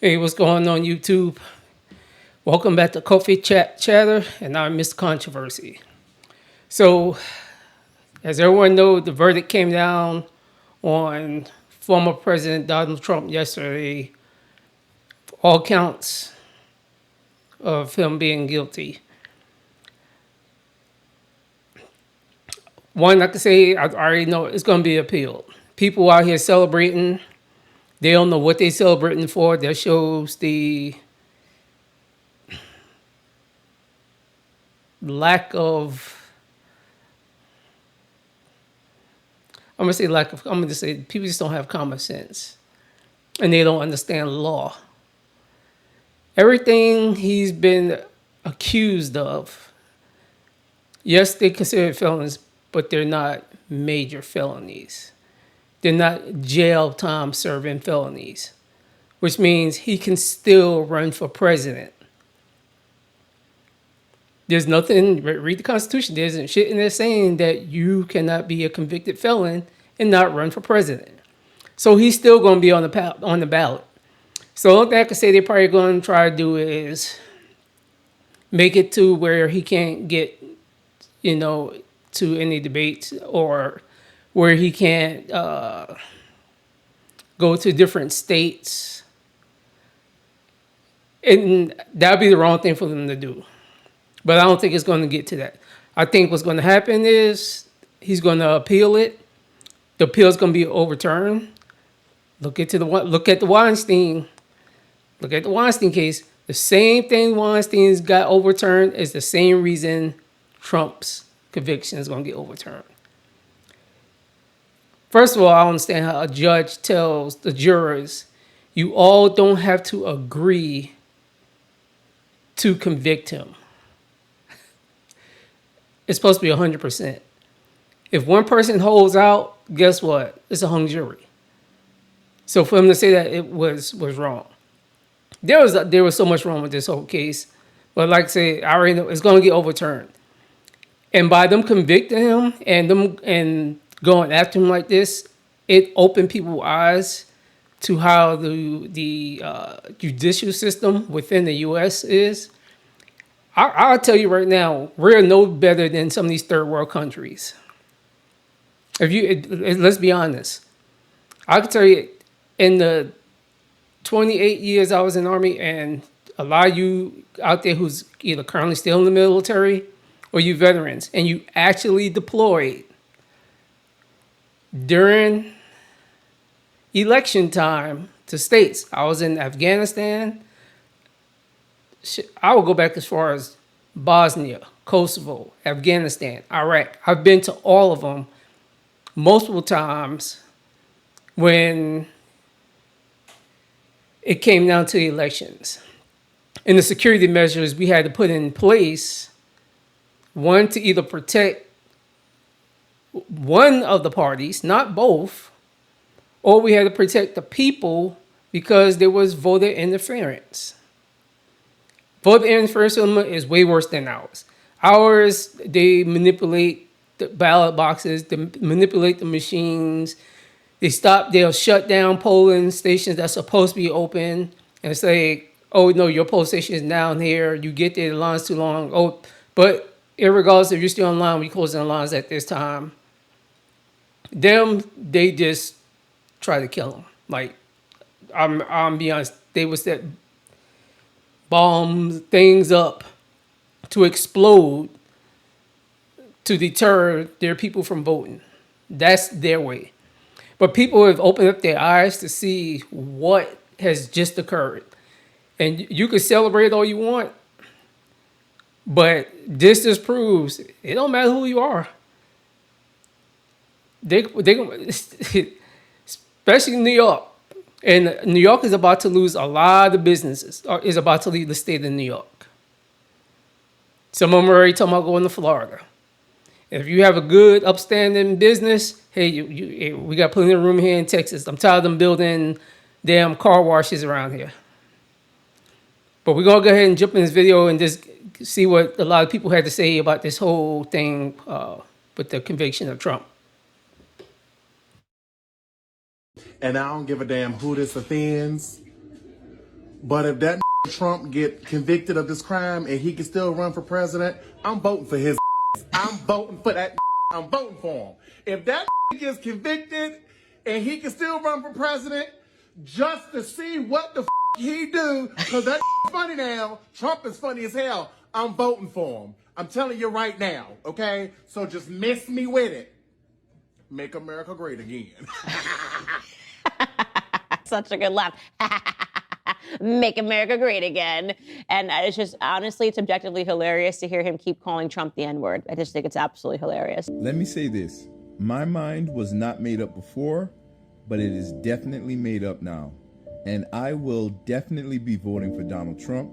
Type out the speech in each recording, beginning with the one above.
Hey, what's going on YouTube? Welcome back to Coffee Chat Chatter, and I'm Mr. Controversy. So, as everyone knows, the verdict came down on former President Donald Trump yesterday, all counts of him being guilty. One, I can say, I already know it's going to be appealed. People out here celebrating, they don't know what they're celebrating for. That shows the lack of I'm gonna say people just don't have common sense and they don't understand law. Everything he's been accused of, yes, they consider felonies, but they're not major felonies. They're not jail time serving felonies, which means he can still run for president. There's nothing, read the Constitution, there isn't shit in there saying that you cannot be a convicted felon and not run for president. So he's still going to be on the ballot. So the only thing I can say they're probably going to try to do is make it to where he can't get, to any debates, or where he can't go to different states. And that'd be the wrong thing for them to do. But I don't think it's going to get to that. I think what's going to happen is he's going to appeal it. The appeal is going to be overturned. Look at the Weinstein. Look at the Weinstein case. The same thing Weinstein's got overturned is the same reason Trump's conviction is going to get overturned. First of all, I don't understand how a judge tells the jurors, you all don't have to agree to convict him. It's supposed to be 100%. If one person holds out, guess what? It's a hung jury. So for him to say that it was wrong. There was so much wrong with this whole case. But like I say, I already know it's going to get overturned. And by them convicting him and going after him like this, it opened people's eyes to how the judicial system within the U.S. is. I'll tell you right now, we're no better than some of these third world countries. Let's be honest. I can tell you, in the 28 years I was in the Army, and a lot of you out there who's either currently still in the military or you veterans, and you actually deployed during election time to states. I was in Afghanistan. I will go back as far as Bosnia, Kosovo, Afghanistan, Iraq. I've been to all of them multiple times when it came down to the elections. And the security measures we had to put in place, one, to either protect one of the parties, not both, or we had to protect the people because there was voter interference. Voter interference is way worse than ours. Ours, they manipulate the ballot boxes, they manipulate the machines. They'll shut down polling stations that's supposed to be open and say, oh, no, your poll station is down here. You get there, the line's too long. Oh, but irregardless if you're still online, we closing the lines at this time. They just try to kill them. Like, I'm be honest, they would set bombs, things up to explode to deter their people from voting. That's their way. But people have opened up their eyes to see what has just occurred. And you can celebrate all you want, but this just proves it don't matter who you are. They especially New York. And New York is about to lose a lot of businesses, or is about to leave the state of New York. Some of them are already talking about going to Florida. If you have a good, upstanding business, hey, we got plenty of room here in Texas. I'm tired of them building damn car washes around here. But we're going to go ahead and jump in this video and just see what a lot of people had to say about this whole thing with the conviction of Trump. And I don't give a damn who this offends. But if that Trump get convicted of this crime and he can still run for president, I'm voting for his. I'm voting for that. I'm voting for him. If that gets convicted and he can still run for president, just to see what the he do, because that funny now. Trump is funny as hell. I'm voting for him. I'm telling you right now, okay? So just miss me with it. Make America great again. Such a good laugh. Make America great again. And it's just, honestly, it's objectively hilarious to hear him keep calling Trump the N-word. I just think it's absolutely hilarious. Let me say this. My mind was not made up before, but it is definitely made up now. And I will definitely be voting for Donald Trump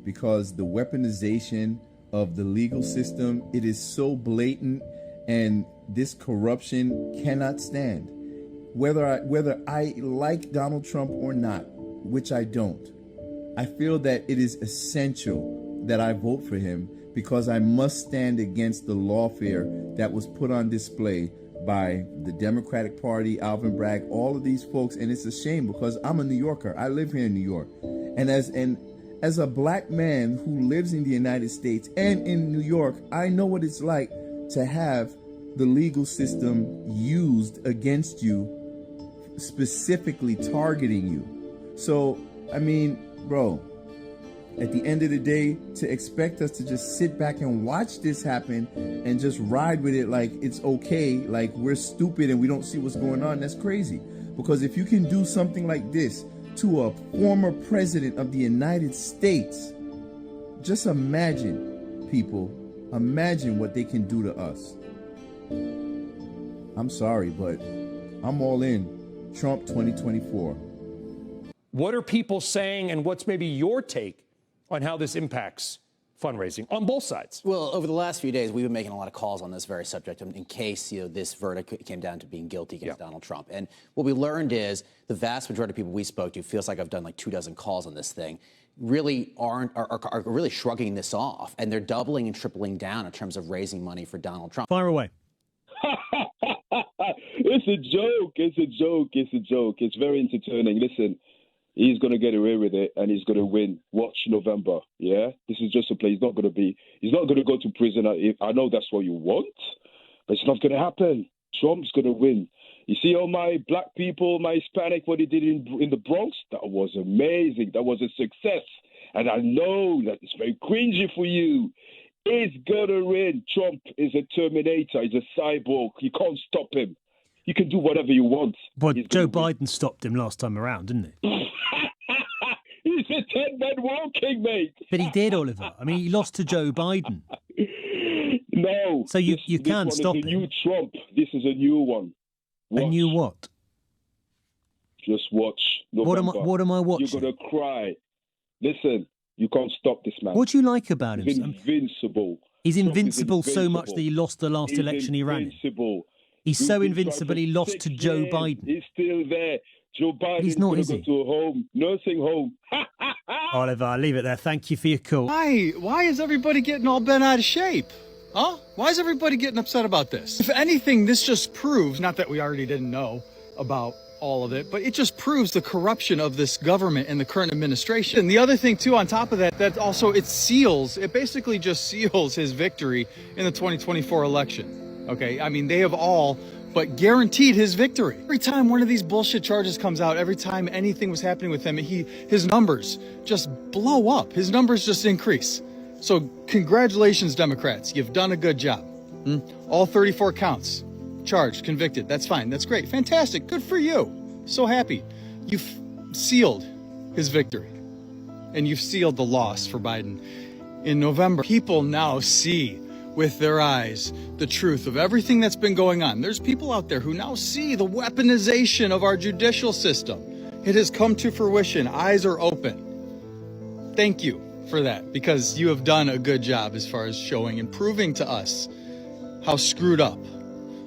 because the weaponization of the legal system, it is so blatant, and this corruption cannot stand. Whether I like Donald Trump or not, which I don't, I feel that it is essential that I vote for him because I must stand against the lawfare that was put on display by the Democratic Party, Alvin Bragg, all of these folks. And it's a shame because I'm a New Yorker. I live here in New York. And as a black man who lives in the United States and in New York, I know what it's like to have the legal system used against you, specifically targeting you. So, I mean, bro, at the end of the day, to expect us to just sit back and watch this happen and just ride with it like it's okay, like we're stupid and we don't see what's going on, that's crazy. Because if you can do something like this to a former president of the United States, just imagine, people, imagine what they can do to us. I'm sorry, but I'm all in. Trump 2024. What are people saying, and what's maybe your take on how this impacts fundraising on both sides? Well, over the last few days, we've been making a lot of calls on this very subject in case, this verdict came down to being guilty against Donald Trump. And what we learned is the vast majority of people we spoke to, feels like I've done like 24 calls on this thing, really are really shrugging this off. And they're doubling and tripling down in terms of raising money for Donald Trump. Fire away. It's a joke. It's a joke. It's a joke. It's very entertaining. Listen, he's going to get away with it and he's going to win. Watch November. Yeah, this is just a play. He's not going to go to prison. I know that's what you want, but it's not going to happen. Trump's going to win. You see all my black people, my Hispanic, what he did in the Bronx? That was amazing. That was a success. And I know that it's very cringy for you. He's going to win. Trump is a Terminator. He's a cyborg. You can't stop him. You can do whatever you want. But Joe Biden stopped him last time around, didn't he? He's a 10-man walking, mate. But he did, Oliver. I mean, he lost to Joe Biden. No. So you can stop him. This is a new Trump. This is a new one. Watch. A new what? Just watch. November. What am I watching? You're going to cry. Listen, you can't stop this man. What do you like about him? He's invincible. He's invincible so much that he lost the last election he ran in. He's so invincible he lost to Joe Biden. He's still there. Joe Biden He's not, is is going he? to go to a home, nursing home. Oliver, I'll leave it there. Thank you for your call. Why is everybody getting all bent out of shape? Huh? Why is everybody getting upset about this? If anything, this just proves, not that we already didn't know about all of it, but it just proves the corruption of this government and the current administration. And the other thing too, on top of that also it basically just seals his victory in the 2024 election. Okay, I mean, they have all but guaranteed his victory. Every time one of these bullshit charges comes out, every time anything was happening with him, his numbers just blow up. His numbers just increase. So congratulations, Democrats. You've done a good job. All 34 counts. Charged, convicted. That's fine. That's great. Fantastic. Good for you. So happy. You've sealed his victory. And you've sealed the loss for Biden. In November, people now see with their eyes the truth of everything that's been going on. There's people out there who now see the weaponization of our judicial system. It has come to fruition. Eyes are open. Thank you for that, because you have done a good job as far as showing and proving to us how screwed up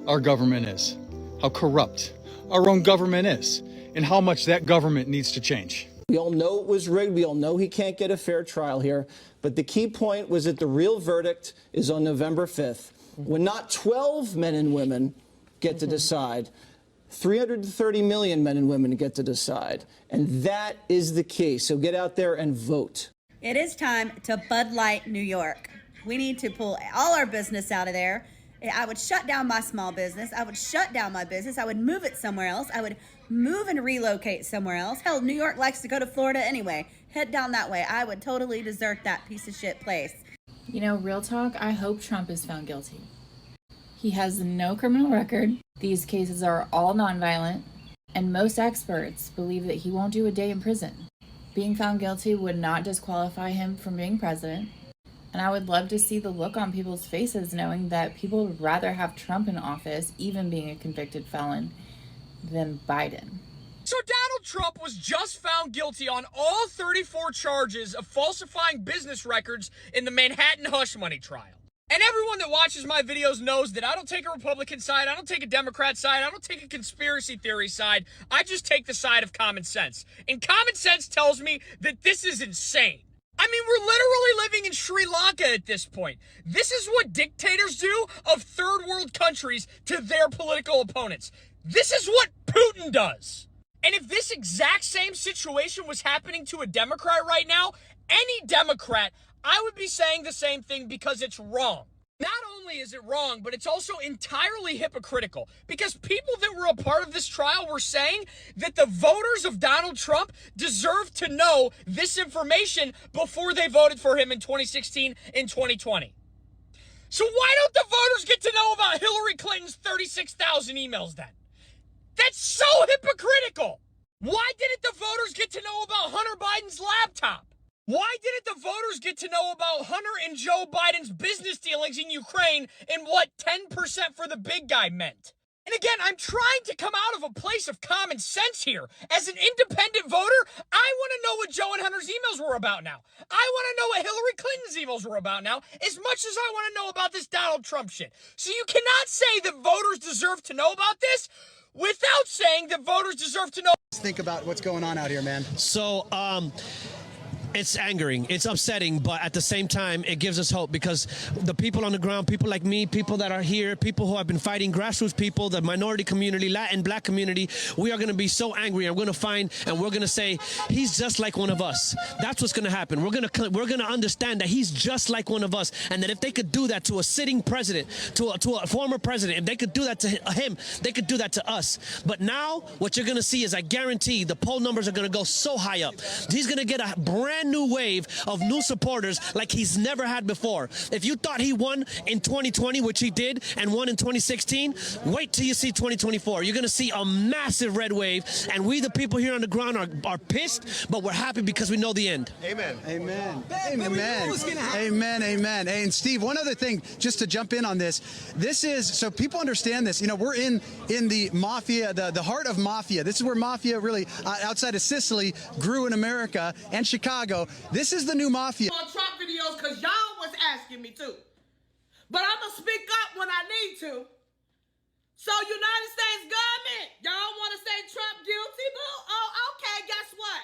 our government is, how corrupt our own government is, and how much that government needs to change. We all know it was rigged. We all know he can't get a fair trial here. But the key point was that the real verdict is on November 5th, when not 12 men and women get to decide, 330 million men and women get to decide. And that is the key. So get out there and vote. It is time to Bud Light New York. We need to pull all our business out of there. I would shut down my small business. I would shut down my business. I would move it somewhere else. I would move and relocate somewhere else. Hell, New York likes to go to Florida anyway. Head down that way. I would totally desert that piece of shit place. You know, real talk, I hope Trump is found guilty. He has no criminal record. These cases are all nonviolent, and most experts believe that he won't do a day in prison. Being found guilty would not disqualify him from being president, and I would love to see the look on people's faces knowing that people would rather have Trump in office, even being a convicted felon, than Biden. So Donald Trump was just found guilty on all 34 charges of falsifying business records in the Manhattan hush money trial. And everyone that watches my videos knows that I don't take a Republican side, I don't take a Democrat side, I don't take a conspiracy theory side, I just take the side of common sense. And common sense tells me that this is insane. I mean, we're literally living in Sri Lanka at this point. This is what dictators do of third world countries to their political opponents. This is what Putin does. And if this exact same situation was happening to a Democrat right now, any Democrat, I would be saying the same thing because it's wrong. Not only is it wrong, but it's also entirely hypocritical because people that were a part of this trial were saying that the voters of Donald Trump deserve to know this information before they voted for him in 2016 and 2020. So why don't the voters get to know about Hillary Clinton's 36,000 emails then? That's so hypocritical. Why didn't the voters get to know about Hunter Biden's laptop? Why didn't the voters get to know about Hunter and Joe Biden's business dealings in Ukraine and what 10% for the big guy meant? And again, I'm trying to come out of a place of common sense here. As an independent voter, I want to know what Joe and Hunter's emails were about now. I want to know what Hillary Clinton's emails were about now, as much as I want to know about this Donald Trump shit. So you cannot say that voters deserve to know about this without saying that voters deserve to know. Think about what's going on out here, man. So, it's angering, it's upsetting, but at the same time, it gives us hope because the people on the ground, people like me, people that are here, people who have been fighting, grassroots people, the minority community, Latin, black community, we are going to be so angry and we're going to find and we're going to say, he's just like one of us. That's what's going to happen. We're going to understand that he's just like one of us and that if they could do that to a sitting president, to a former president, if they could do that to him, they could do that to us. But now, what you're going to see is I guarantee the poll numbers are going to go so high up. He's going to get a brand new wave of new supporters like he's never had before. If you thought he won in 2020, which he did, and won in 2016, wait till you see 2024. You're going to see a massive red wave, and we, the people here on the ground, are pissed, but we're happy because we know the end. Amen. Amen. Amen. Amen. Amen. Hey, and Steve, one other thing, just to jump in on this. This is, so people understand this, you know, we're in the mafia, the heart of mafia. This is where mafia really, outside of Sicily, grew in America and Chicago. This is the new mafia. On Trump videos because y'all was asking me to. But I'm going to speak up when I need to. So United States government, y'all want to say Trump guilty, boo? Oh, okay, guess what?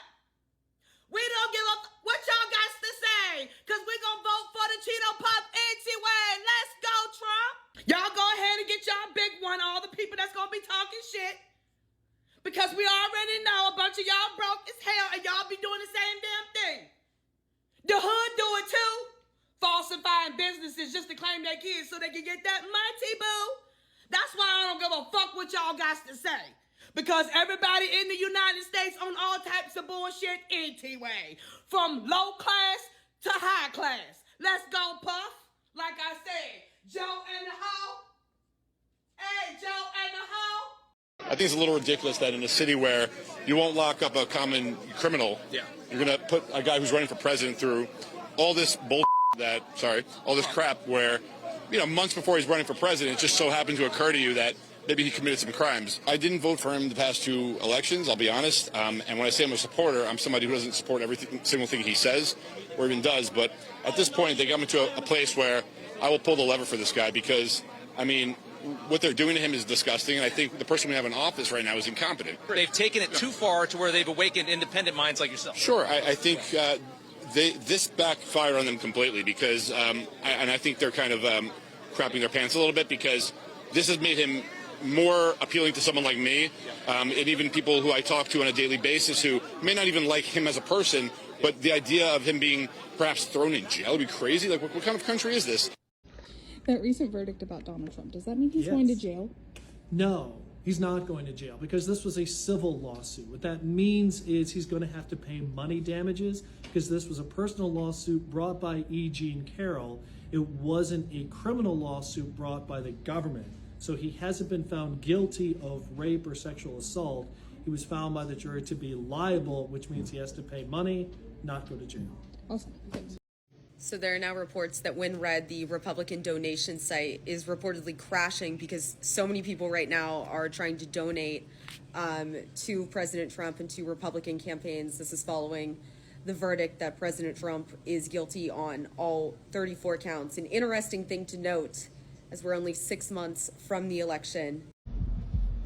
We don't give up what y'all got to say because we're going to vote for the Cheeto Puff anyway. Let's go, Trump. Y'all go ahead and get y'all big one, all the people that's going to be talking shit. Because we already know a bunch of y'all broke as hell and y'all be doing the same damn thing. The hood do it too. Falsifying businesses just to claim their kids so they can get that money, boo. That's why I don't give a fuck what y'all got to say. Because everybody in the United States on all types of bullshit anyway. From low class to high class. Let's go, Puff. Like I said, Joe and the hoe. Hey, Joe and the hoe. I think it's a little ridiculous that in a city where you won't lock up a common criminal, you're going to put a guy who's running for president through all this all this crap where, you know, months before he's running for president, it just so happened to occur to you that maybe he committed some crimes. I didn't vote for him the past two elections, I'll be honest. And when I say I'm a supporter, I'm somebody who doesn't support every single thing he says or even does. But at this point, they got me to a place where I will pull the lever for this guy because, I mean, what they're doing to him is disgusting, and I think the person we have in office right now is incompetent. They've taken it too far to where they've awakened independent minds like yourself. Sure, I think this backfired on them completely because, and I think they're kind of crapping their pants a little bit because this has made him more appealing to someone like me, and even people who I talk to on a daily basis who may not even like him as a person, but the idea of him being perhaps thrown in jail would be crazy. Like, what kind of country is this? That recent verdict about Donald Trump, does that mean he's going to jail? No, he's not going to jail because this was a civil lawsuit. What that means is he's going to have to pay money damages because this was a personal lawsuit brought by E. Jean Carroll. It wasn't a criminal lawsuit brought by the government. So he hasn't been found guilty of rape or sexual assault. He was found by the jury to be liable, which means he has to pay money, not go to jail. Awesome. Thanks. So there are now reports that WinRed, the Republican donation site, is reportedly crashing because so many people right now are trying to donate to President Trump and to Republican campaigns. This is following the verdict that President Trump is guilty on all 34 counts. An interesting thing to note, as we're only 6 months from the election.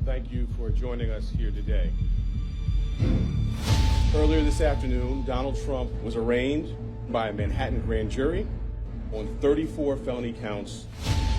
Thank you for joining us here today. Earlier this afternoon, Donald Trump was arraigned by a Manhattan grand jury on 34 felony counts.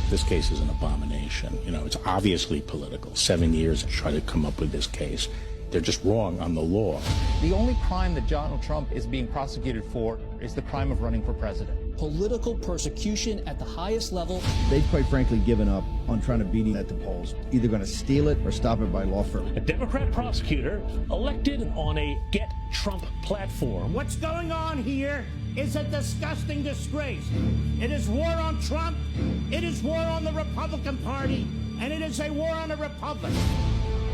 This case is an abomination. You know, it's obviously political. 7 years to try to come up with this case. They're just wrong on the law. The only crime that Donald Trump is being prosecuted for is the crime of running for president. Political persecution at the highest level. They've quite frankly given up on trying to beat him at the polls. Either going to steal it or stop it by law firm. A Democrat prosecutor elected on a Get Trump platform. What's going on here is a disgusting disgrace. It is war on Trump, it is war on the Republican Party, and it is a war on the Republic.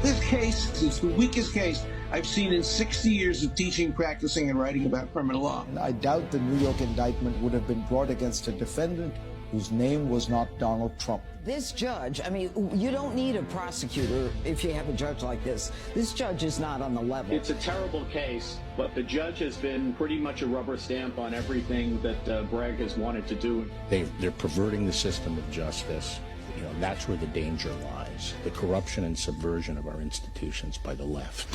This case is the weakest case I've seen in 60 years of teaching, practicing, and writing about criminal law. I doubt the New York indictment would have been brought against a defendant whose name was not Donald Trump. This judge, I mean, you don't need a prosecutor if you have a judge like this. This judge is not on the level. It's a terrible case, but the judge has been pretty much a rubber stamp on everything that Bragg has wanted to do. They're perverting the system of justice. You know, that's where the danger lies. The corruption and subversion of our institutions by the left.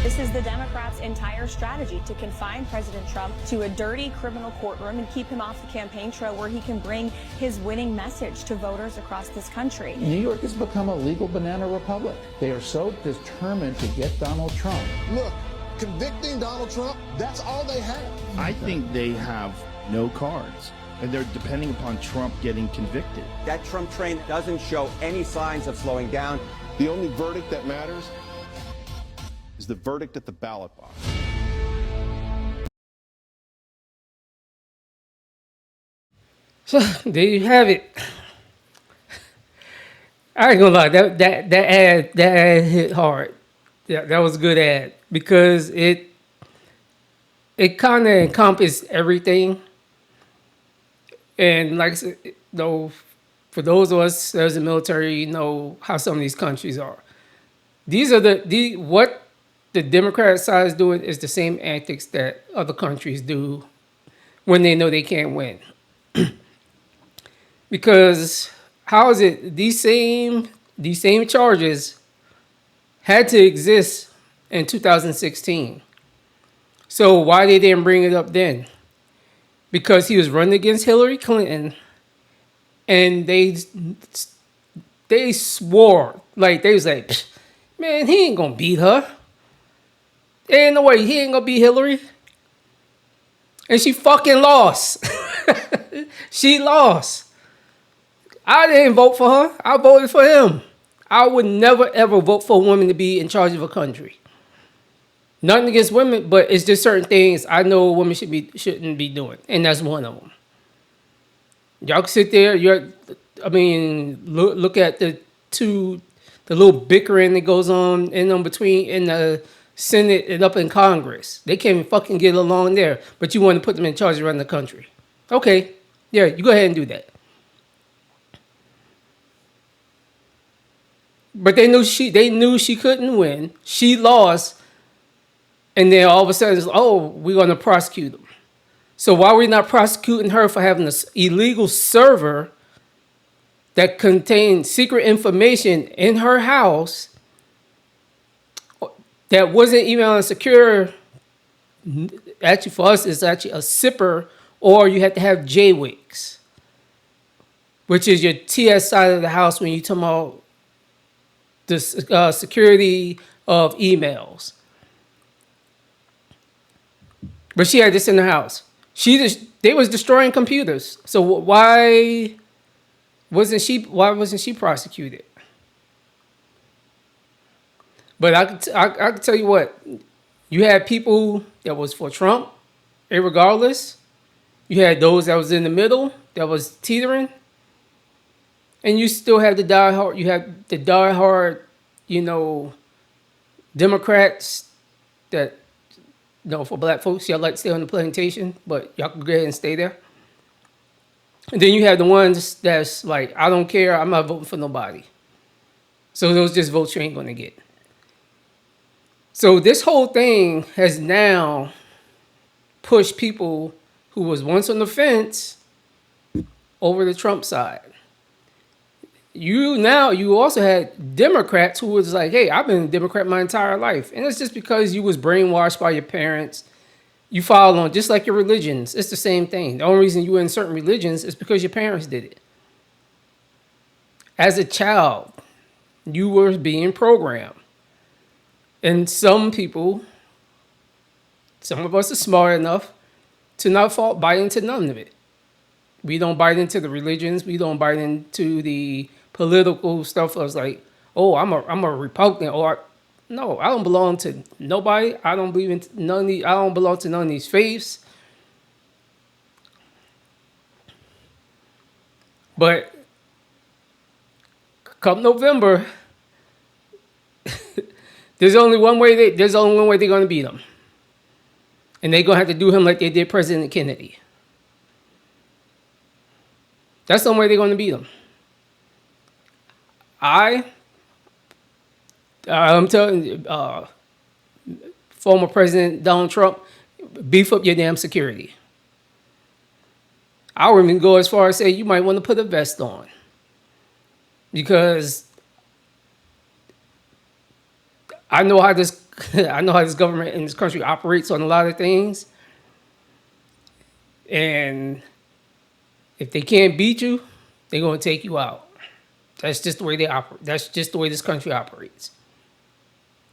This is the Democrats' entire strategy, to confine President Trump to a dirty criminal courtroom and keep him off the campaign trail where he can bring his winning message to voters across this country. New York has become a legal banana republic. They are so determined to get Donald Trump. Look, convicting Donald Trump, that's all they have. I think they have no cards, and they're depending upon Trump getting convicted. That Trump train doesn't show any signs of slowing down. The only verdict that matters is the verdict at the ballot box. So there you have it. I ain't gonna lie, that ad hit hard. Yeah, that was a good ad because it kind of encompassed everything. And like I said, though, for those of us that was in the military, you know how some of these countries are. These are what the Democrat side is doing is the same antics that other countries do when they know they can't win. Because how is it these same charges had to exist in 2016? So why they didn't bring it up then? Because he was running against Hillary Clinton, and they swore, like they was like, man, he ain't gonna beat her. There ain't no way he ain't gonna beat Hillary. And she fucking lost. She lost. I didn't vote for her. I voted for him. I would never ever vote for a woman to be in charge of a country. Nothing against women, but it's just certain things I know a woman shouldn't be doing, and that's one of them. Y'all can sit there. Look at the little bickering that goes on in the Senate and up in Congress. They can't even fucking get along there, but you want to put them in charge of running the country. Okay, yeah, you go ahead and do that. But they knew she couldn't win. She lost. And then all of a sudden, we're going to prosecute them. So why are we not prosecuting her for having an illegal server that contained secret information in her house that wasn't even on a secure? Actually, for us, it's actually a SIPR, or you have to have JWICs, which is your TS side of the house when you talk about the security of emails. But she had this in her house. They was destroying computers. So why wasn't she prosecuted? But I could tell you what, you had people that was for Trump, irregardless. You had those that was in the middle, that was teetering. And you still have the diehard, Democrats that, for black folks, y'all like to stay on the plantation, but y'all can go ahead and stay there. And then you have the ones that's like, I don't care, I'm not voting for nobody. So those just votes you ain't gonna get. So this whole thing has now pushed people who was once on the fence over the Trump side. You also had Democrats who was like, hey, I've been a Democrat my entire life. And it's just because you was brainwashed by your parents. You follow on, just like your religions. It's the same thing. The only reason you were in certain religions is because your parents did it. As a child, you were being programmed. And some people, some of us are smart enough to not bite into none of it. We don't bite into the religions. We don't bite into the political stuff. I was like, oh, I'm a Republican, or no, I don't belong to nobody. I don't believe in none of these. I don't belong to none of these faiths. But come November, there's only one way they're going to beat him. And they're going to have to do him like they did President Kennedy. That's the only way they're going to beat him. I'm telling you, former President Donald Trump, beef up your damn security. I would even go as far as say you might want to put a vest on. Because I know how this government in this country operates on a lot of things. And if they can't beat you, they're going to take you out. That's just the way they operate. That's just the way this country operates.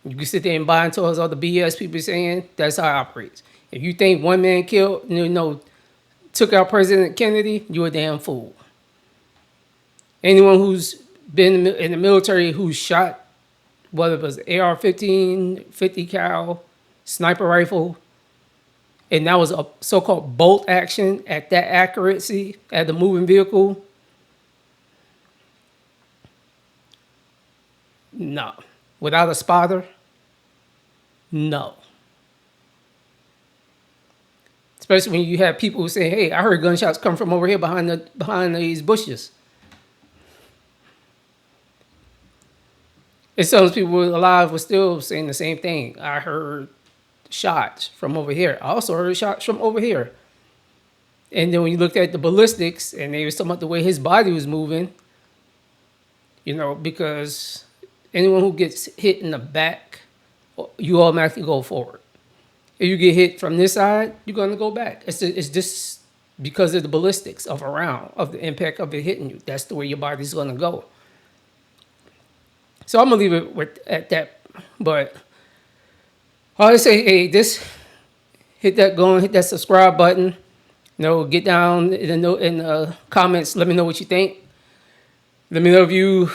You can sit there and buy into all the BS people are saying. That's how it operates. If you think one man killed, took out President Kennedy, you're a damn fool. Anyone who's been in the military who's shot, whether it was AR-15, 50 cal, sniper rifle, and that was a so-called bolt action at that accuracy at the moving vehicle, no. Without a spotter, no. Especially when you have people who say, hey, I heard gunshots come from over here behind these bushes. And some people alive were still saying the same thing. I heard shots from over here. I also heard shots from over here. And then when you looked at the ballistics and they were talking about the way his body was moving, because anyone who gets hit in the back, you automatically go forward. If you get hit from this side, you're going to go back. It's just because of the ballistics of a round, of the impact of it hitting you. That's the way your body's going to go. So I'm going to leave it at that. But I always say, hey, hit that subscribe button. Get down in the comments. Let me know what you think. Let me know if you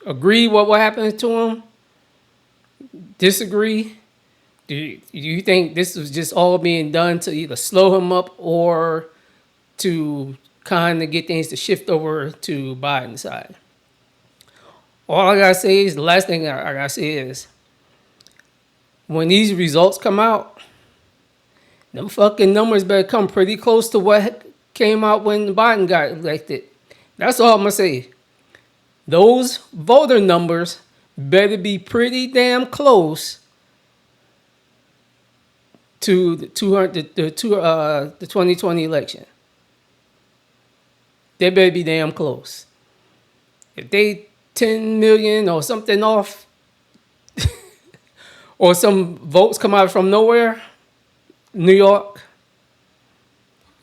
agree with what happened to him. Disagree. Do you think this was just all being done to either slow him up or to kind of get things to shift over to Biden's side? All I got to say is, the last thing I got to say is, when these results come out, them fucking numbers better come pretty close to what came out when Biden got elected. That's all I'm going to say. Those voter numbers better be pretty damn close to the 2020 election. They better be damn close. If they 10 million or something off, or some votes come out from nowhere, New York,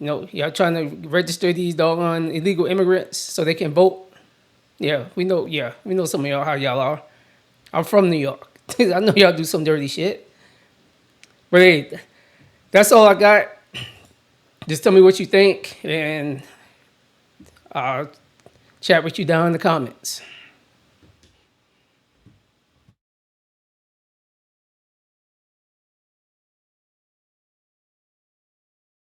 y'all trying to register these doggone illegal immigrants so they can vote. Yeah, we know. Yeah, we know some of y'all how y'all are. I'm from New York. I know y'all do some dirty shit. But hey, that's all I got. Just tell me what you think, and I'll chat with you down in the comments.